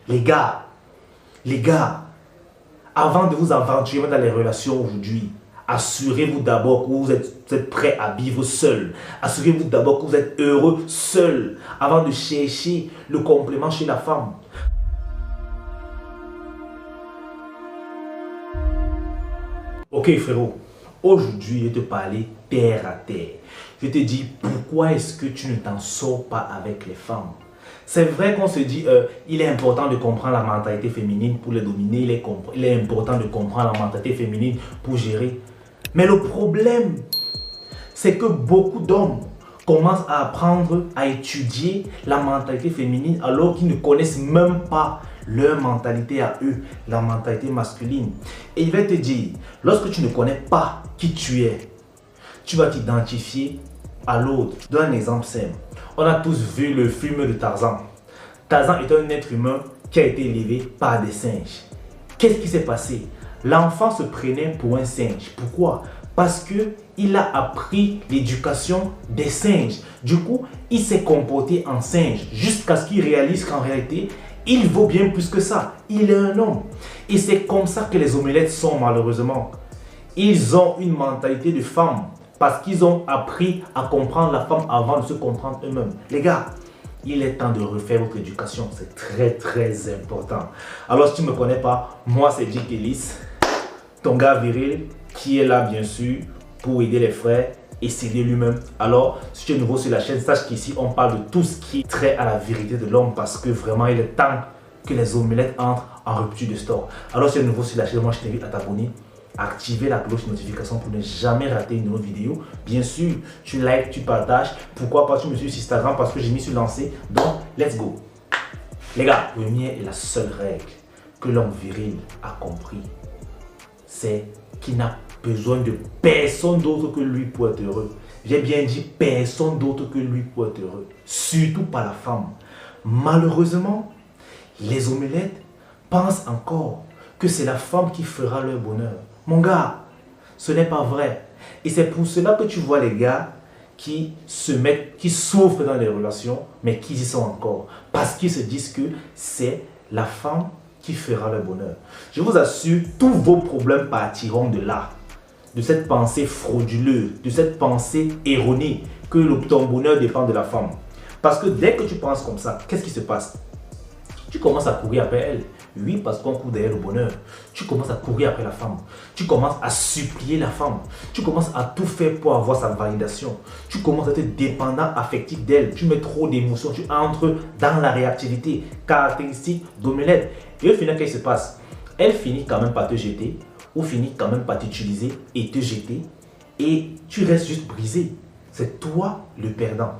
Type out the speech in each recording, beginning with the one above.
Les gars, avant de vous aventurer dans les relations aujourd'hui, assurez-vous d'abord que vous êtes prêt à vivre seul. Assurez-vous d'abord que vous êtes heureux seul avant de chercher le complément chez la femme. Ok frérot, aujourd'hui je vais te parler terre à terre. Je te dis pourquoi est-ce que tu ne t'en sors pas avec les femmes. C'est vrai qu'on se dit il est important de comprendre la mentalité féminine pour les dominer, il est important de comprendre la mentalité féminine pour gérer. Mais le problème, c'est que beaucoup d'hommes commencent à apprendre à étudier la mentalité féminine alors qu'ils ne connaissent même pas leur mentalité à eux, la mentalité masculine. Et il va te dire, lorsque tu ne connais pas qui tu es, tu vas t'identifier à l'autre. Je donne un exemple simple. On a tous vu le film de Tarzan. Tarzan est un être humain qui a été élevé par des singes. Qu'est-ce qui s'est passé? L'enfant se prenait pour un singe. Pourquoi? Parce qu'il a appris l'éducation des singes. Du coup, il s'est comporté en singe jusqu'à ce qu'il réalise qu'en réalité, il vaut bien plus que ça. Il est un homme. Et c'est comme ça que les omelettes sont malheureusement. Ils ont une mentalité de femme parce qu'ils ont appris à comprendre la femme avant de se comprendre eux-mêmes. Les gars, il est temps de refaire votre éducation. C'est très important. Alors si tu ne me connais pas, moi c'est Dick Ellis, ton gars viril qui est là bien sûr pour aider les frères et s'aider lui-même. Alors si tu es nouveau sur la chaîne, sache qu'ici on parle de tout ce qui est trait à la vérité de l'homme parce que vraiment il est temps que les omelettes entrent en rupture de stock. Alors si tu es nouveau sur la chaîne, moi je t'invite à t'abonner, activer la cloche de notification pour ne jamais rater une autre vidéo. Bien sûr, tu likes, tu partages. Pourquoi pas, tu me suis sur Instagram parce que j'ai mis sur lancé. Donc, let's go. Les gars, la première et la seule règle que l'homme viril a compris, c'est qu'il n'a besoin de personne d'autre que lui pour être heureux. J'ai bien dit personne d'autre que lui pour être heureux. Surtout pas la femme. Malheureusement, les omelettes pensent encore que c'est la femme qui fera leur bonheur. Mon gars, ce n'est pas vrai. Et c'est pour cela que tu vois les gars qui souffrent dans les relations, mais qui y sont encore. Parce qu'ils se disent que c'est la femme qui fera leur bonheur. Je vous assure, tous vos problèmes partiront de là. De cette pensée frauduleuse, de cette pensée erronée que ton bonheur dépend de la femme. Parce que dès que tu penses comme ça, qu'est-ce qui se passe? Tu commences à courir après elle. Oui, parce qu'on court derrière le bonheur. Tu commences à courir après la femme. Tu commences à supplier la femme. Tu commences à tout faire pour avoir sa validation. Tu commences à être dépendant affectif d'elle. Tu mets trop d'émotions. Tu entres dans la réactivité caractéristique d'omelette. Et au final, qu'est-ce qui se passe? Elle finit quand même par te jeter ou finit quand même par t'utiliser et te jeter. Et tu restes juste brisé. C'est toi le perdant.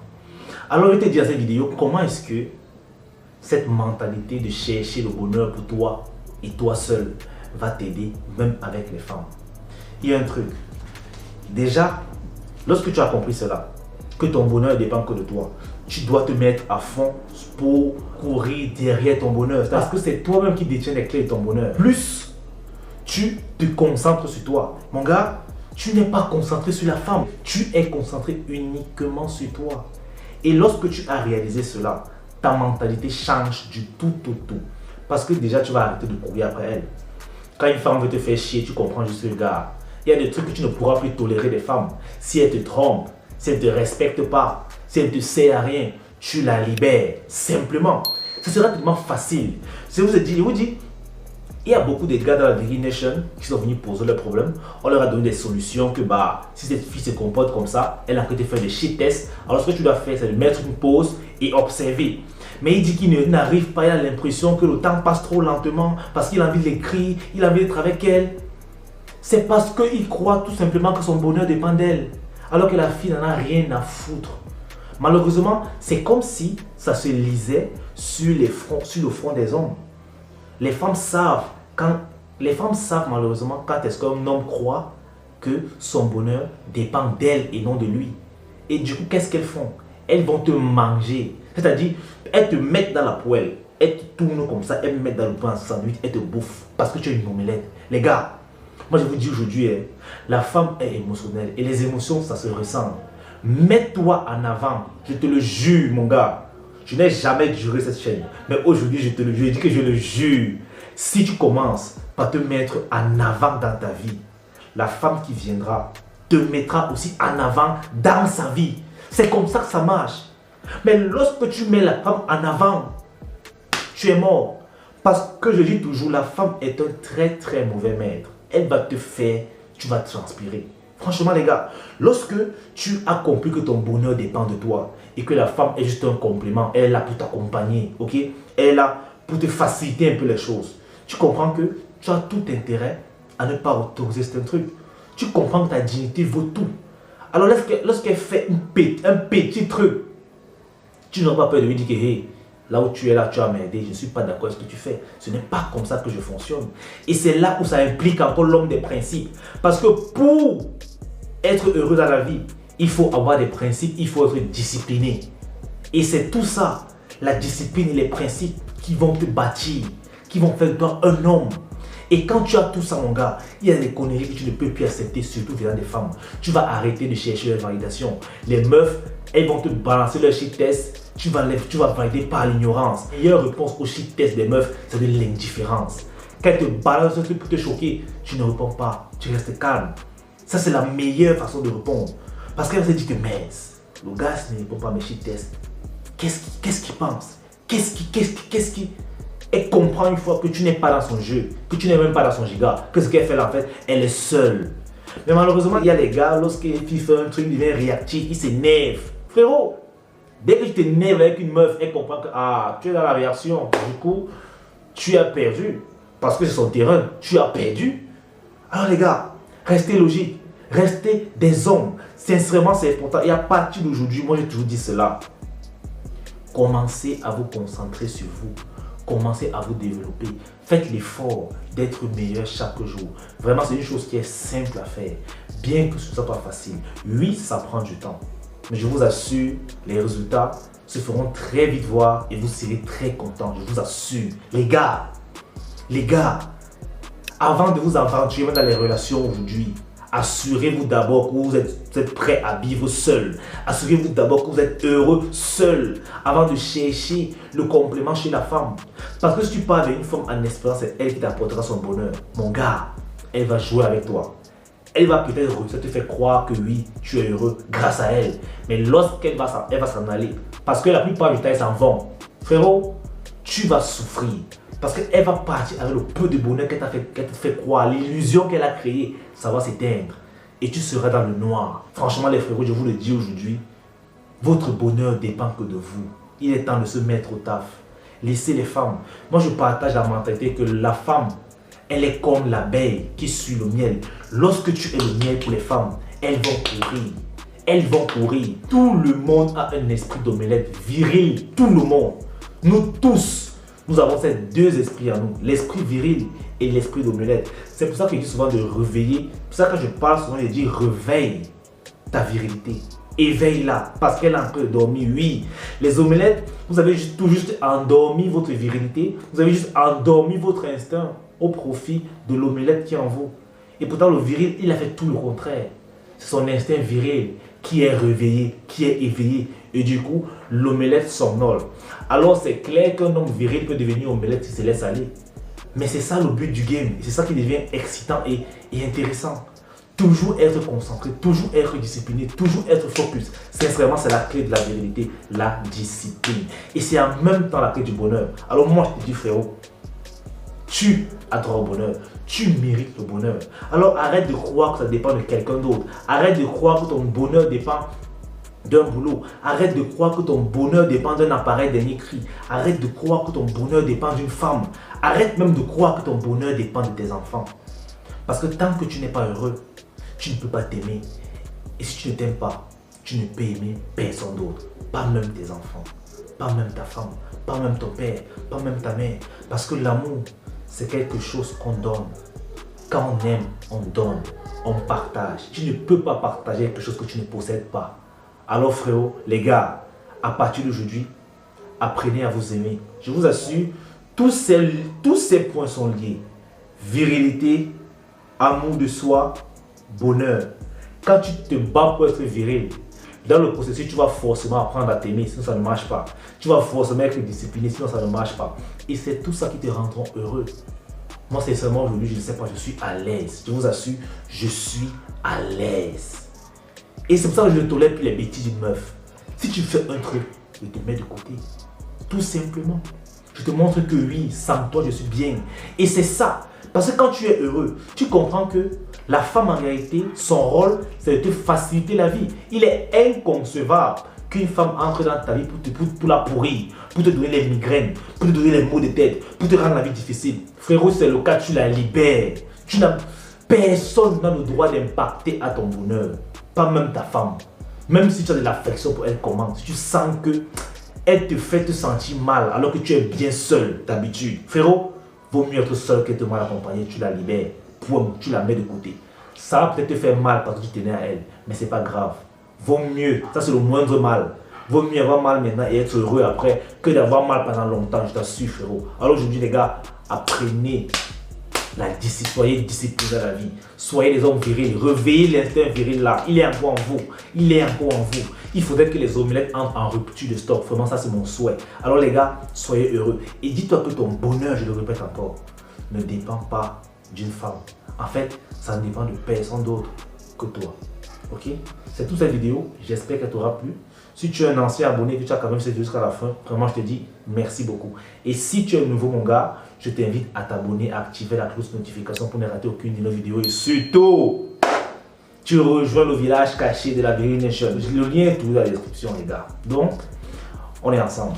Alors, je te dis dans cette vidéo, comment est-ce que cette mentalité de chercher le bonheur pour toi et toi seul va t'aider même avec les femmes. Il y a un truc. Déjà, lorsque tu as compris cela, que ton bonheur ne dépend que de toi, tu dois te mettre à fond pour courir derrière ton bonheur. Parce que c'est toi-même qui détiens les clés de ton bonheur. Plus tu te concentres sur toi. Mon gars, tu n'es pas concentré sur la femme. Tu es concentré uniquement sur toi. Et lorsque tu as réalisé cela, ta mentalité change du tout au tout. Parce que déjà, tu vas arrêter de courir après elle. Quand une femme veut te faire chier, tu comprends juste le gars. Il y a des trucs que tu ne pourras plus tolérer des femmes. Si elle te trompe, si elle ne te respecte pas, si elle ne te sert à rien, tu la libères. Simplement. Ce sera tellement facile. Je vous dis, il y a beaucoup de gars dans la Viril Nation qui sont venus poser leurs problèmes. On leur a donné des solutions que si cette fille se comporte comme ça, elle a prêté faire des shit tests. Alors ce que tu dois faire, c'est de mettre une pause et observer. Mais il dit qu'il n'arrive pas, il a l'impression que le temps passe trop lentement parce qu'il a envie de l'écrire, il a envie d'être avec elle. C'est parce qu'il croit tout simplement que son bonheur dépend d'elle. Alors que la fille n'en a rien à foutre. Malheureusement, c'est comme si ça se lisait sur le front des hommes. Les femmes savent malheureusement quand est-ce qu'un homme croit que son bonheur dépend d'elle et non de lui. Et du coup, qu'est-ce qu'elles font? Elles vont te manger. C'est-à-dire, elles te mettent dans la poêle, elles te tournent comme ça, elles te mettent dans le pain en sandwich, elles te bouffent parce que tu es une omelette. Les gars, moi je vous dis aujourd'hui, la femme est émotionnelle et les émotions, ça se ressent. Mets-toi en avant, je te le jure mon gars. Je n'ai jamais juré cette chaîne. Mais aujourd'hui, je te le jure, je dis que je le jure. Si tu commences par te mettre en avant dans ta vie, la femme qui viendra te mettra aussi en avant dans sa vie. C'est comme ça que ça marche. Mais lorsque tu mets la femme en avant, tu es mort. Parce que je dis toujours, la femme est un très très mauvais maître. Elle va te faire, tu vas transpirer. Franchement les gars, lorsque tu as compris que ton bonheur dépend de toi et que la femme est juste un complément, elle est là pour t'accompagner, ok? Elle est là pour te faciliter un peu les choses. Tu comprends que tu as tout intérêt à ne pas autoriser ce truc. Tu comprends que ta dignité vaut tout. Alors lorsqu'elle fait un petit truc, tu n'auras pas peur de lui dire que hey, là où tu es là, tu as m'aider, je ne suis pas d'accord avec ce que tu fais. Ce n'est pas comme ça que je fonctionne. Et c'est là où ça implique encore l'homme des principes. Parce que pour être heureux dans la vie, il faut avoir des principes, il faut être discipliné. Et c'est tout ça, la discipline et les principes qui vont te bâtir, qui vont faire de toi un homme. Et quand tu as tout ça, mon gars, il y a des conneries que tu ne peux plus accepter, surtout venant des femmes. Tu vas arrêter de chercher la validation. Les meufs, elles vont te balancer leur shit test. Tu vas valider par l'ignorance. La meilleure réponse au shit test des meufs, c'est de l'indifférence. Quand elles te balancent un truc pour te choquer, tu ne réponds pas. Tu restes calme. Ça, c'est la meilleure façon de répondre. Parce qu'elle se dit que, mais le gars ne répond pas à mes shit tests. Qu'est-ce qu'il pense? Qu'est-ce qui... Elle comprend une fois que tu n'es pas dans son jeu, que tu n'es même pas dans son giga, que ce qu'elle fait là, en fait, elle est seule. Mais malheureusement, il y a les gars, lorsqu'il fait un truc, il devient réactif, il s'énerve. Frérot, dès que tu t'énerves avec une meuf, elle comprend que tu es dans la réaction. Du coup, tu as perdu. Parce que c'est son terrain, tu as perdu. Alors les gars, restez logiques, restez des hommes. Sincèrement, c'est important. Et à partir d'aujourd'hui, moi j'ai toujours dit cela. Commencez à vous concentrer sur vous. Commencez à vous développer. Faites l'effort d'être meilleur chaque jour. Vraiment, c'est une chose qui est simple à faire. Bien que ce ne soit pas facile. Oui, ça prend du temps. Mais je vous assure, les résultats se feront très vite voir et vous serez très content. Je vous assure. Les gars, avant de vous aventurer dans les relations aujourd'hui, assurez-vous d'abord que vous êtes prêt à vivre seul. Assurez-vous d'abord que vous êtes heureux seul avant de chercher le complément chez la femme. Parce que si tu pars avec une femme en espérant, c'est elle qui t'apportera son bonheur. Mon gars, elle va jouer avec toi. Elle va peut-être te faire croire que oui, tu es heureux grâce à elle. Mais lorsqu'elle va s'en aller, parce que la plupart du temps, elles s'en vont. Frérot, tu vas souffrir. Parce qu'elle va partir avec le peu de bonheur qu'elle te fait croire, l'illusion qu'elle a créée, ça va s'éteindre. Et tu seras dans le noir. Franchement, les frérots, je vous le dis aujourd'hui, votre bonheur dépend que de vous. Il est temps de se mettre au taf. Laissez les femmes. Moi, je partage la mentalité que la femme, elle est comme l'abeille qui suit le miel. Lorsque tu es le miel pour les femmes, elles vont courir. Elles vont courir. Tout le monde a un esprit d'omelette viril. Tout le monde. Nous tous. Nous avons ces deux esprits en nous, l'esprit viril et l'esprit d'omelette. C'est pour ça que je dis souvent de réveiller. C'est pour ça que je parle souvent, je dis réveille ta virilité. Éveille-la parce qu'elle a un peu dormi. Oui, les omelettes, vous avez tout juste endormi votre virilité. Vous avez juste endormi votre instinct au profit de l'omelette qui est en vous. Et pourtant, le viril, il a fait tout le contraire. C'est son instinct viril qui est réveillé, qui est éveillé. Et du coup, l'omelette somnole. Alors c'est clair qu'un homme viril peut devenir omelette s'il se laisse aller. Mais c'est ça le but du game. C'est ça qui devient excitant et intéressant. Toujours être concentré, toujours être discipliné, toujours être focus. Sincèrement, c'est la clé de la virilité, la discipline. Et c'est en même temps la clé du bonheur. Alors moi, je te dis frérot, tu as droit au bonheur. Tu mérites le bonheur. Alors arrête de croire que ça dépend de quelqu'un d'autre. Arrête de croire que ton bonheur dépend d'un boulot. Arrête de croire que ton bonheur dépend d'un appareil dernier cri. Arrête de croire que ton bonheur dépend d'une femme. Arrête même de croire que ton bonheur dépend de tes enfants. Parce que tant que tu n'es pas heureux, tu ne peux pas t'aimer. Et si tu ne t'aimes pas, tu ne peux aimer personne d'autre. Pas même tes enfants. Pas même ta femme. Pas même ton père. Pas même ta mère. Parce que l'amour, c'est quelque chose qu'on donne. Quand on aime, on donne. On partage. Tu ne peux pas partager quelque chose que tu ne possèdes pas. Alors frérot, les gars, à partir d'aujourd'hui, apprenez à vous aimer. Je vous assure, tous ces points sont liés. Virilité, amour de soi, bonheur. Quand tu te bats pour être viril, Dans le processus, tu vas forcément apprendre à t'aimer, sinon ça ne marche pas. Tu vas forcément être discipliné, sinon ça ne marche pas. Et c'est tout ça qui te rendront heureux. Moi, sincèrement, aujourd'hui, je ne sais pas, je suis à l'aise. Je vous assure, je suis à l'aise. Et c'est pour ça que je ne tolère plus les bêtises d'une meuf. Si tu fais un truc, je te mets de côté. Tout simplement. Je te montre que oui, sans toi, je suis bien. Et c'est ça. Parce que quand tu es heureux, tu comprends que la femme, en réalité, son rôle, c'est de te faciliter la vie. Il est inconcevable qu'une femme entre dans ta vie pour la pourrir, pour te donner les migraines, pour te donner les maux de tête, pour te rendre la vie difficile. Frérot, c'est le cas, tu la libères. Personne n'a le droit d'impacter à ton bonheur. Pas même ta femme. Même si tu as de l'affection pour elle, comment? Si tu sens que elle te fait te sentir mal alors que tu es bien seul d'habitude. Frérot, vaut mieux être seul qu'être mal accompagné. Tu la libères. Tu la mets de côté. Ça va peut-être te faire mal parce que tu tenais à elle, mais c'est pas grave. Vaut mieux, ça c'est le moindre mal. Vaut mieux avoir mal maintenant et être heureux après que d'avoir mal pendant longtemps, je t'assure, frérot. Alors aujourd'hui les gars, apprenez la discipline, soyez disciplinés dans la vie. Soyez des hommes virils, réveillez l'instinct viril là. Il est encore en vous, il est encore en vous. Il faudrait que les omelettes entrent en rupture de stock. Vraiment, ça c'est mon souhait. Alors les gars, soyez heureux. Et dis-toi que ton bonheur, je le répète encore, ne dépend pas d'une femme. En fait, ça ne dépend de personne d'autre que toi. Ok? C'est toute cette vidéo. J'espère qu'elle t'aura plu. Si tu es un ancien abonné et que tu as quand même cette vidéo jusqu'à la fin, vraiment je te dis merci beaucoup. Et si tu es nouveau mon gars, je t'invite à t'abonner, à activer la cloche de notification pour ne rater aucune de nos vidéos. Et surtout, tu rejoins le village caché de la Viril Nation. Le lien est tout dans la description les gars. Donc, on est ensemble.